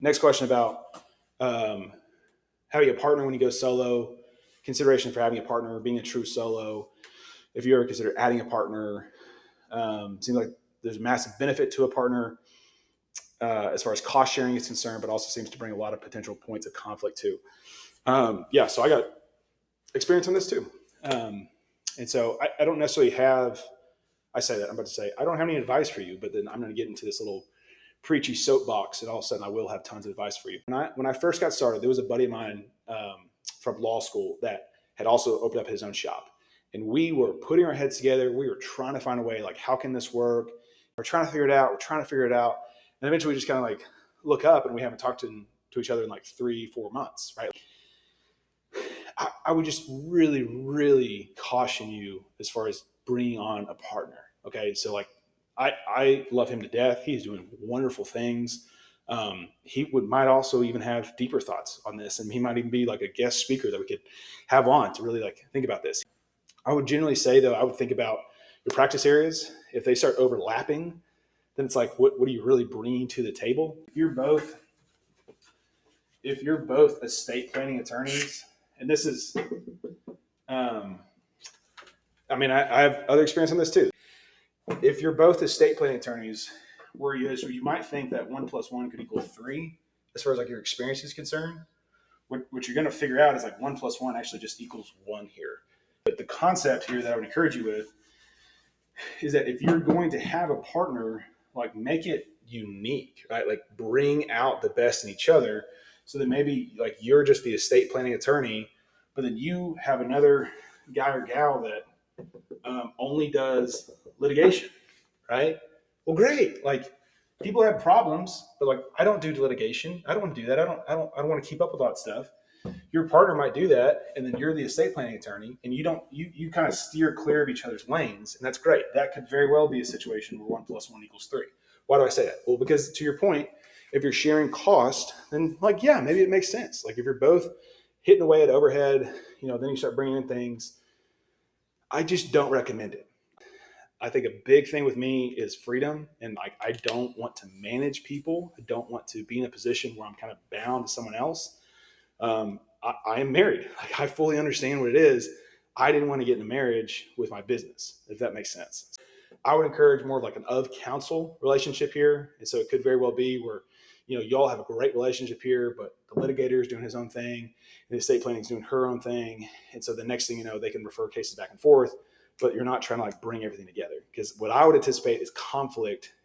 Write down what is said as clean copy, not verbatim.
Next question about having a partner when you go solo, consideration for having a partner, being a true solo. If you ever consider adding a partner, seems like there's a massive benefit to a partner as far as cost sharing is concerned, but also seems to bring a lot of potential points of conflict too. Yeah, so I got experience on this too. And so I don't necessarily have, I say that, I'm about to say, I don't have any advice for you, but then I'm going to get into this little preachy soapbox, and all of a sudden I will have tons of advice for you. When I first got started, there was a buddy of mine from law school that had also opened up his own shop, and we were putting our heads together. We were trying to find a way, like, how can this work? We're trying to figure it out. We're trying to figure it out, and eventually we just kind of like look up, and we haven't talked to each other in like 3-4 months, right? I would just really, really caution you as far as bringing on a partner. Okay, so like I love him to death. He's doing wonderful things. He might also even have deeper thoughts on this, and he might even be like a guest speaker that we could have on to really like think about this. I would generally say though, I would think about your practice areas. If they start overlapping, then it's like, what are you really bringing to the table? If you're both estate planning attorneys, and this is, um, I have other experience on this too. If you're both estate planning attorneys, you might think that 1 plus 1 could equal 3, as far as like your experience is concerned. What you're going to figure out is like 1 plus 1 actually just equals 1 here. But the concept here that I would encourage you with is that if you're going to have a partner, like, make it unique, right? Like, bring out the best in each other, so that maybe like you're just the estate planning attorney, but then you have another guy or gal that only does litigation, right? Well, great. Like, people have problems, but like, I don't do litigation. I don't want to do that. I don't want to keep up with all that stuff. Your partner might do that, and then you're the estate planning attorney, and you kind of steer clear of each other's lanes, and that's great. That could very well be a situation where 1 plus 1 equals 3. Why do I say that? Well, because to your point, if you're sharing cost, then like, yeah, maybe it makes sense. Like, if you're both hitting away at overhead, then you start bringing in things. I just don't recommend it. I think a big thing with me is freedom, and like, I don't want to manage people. I don't want to be in a position where I'm kind of bound to someone else. I am married. Like, I fully understand what it is. I didn't want to get in a marriage with my business, if that makes sense. I would encourage more of like an of counsel relationship here. And so it could very well be where, y'all have a great relationship here, but the litigator is doing his own thing, and the estate planning is doing her own thing. And so the next thing you know, they can refer cases back and forth, but you're not trying to like bring everything together. Because what I would anticipate is conflict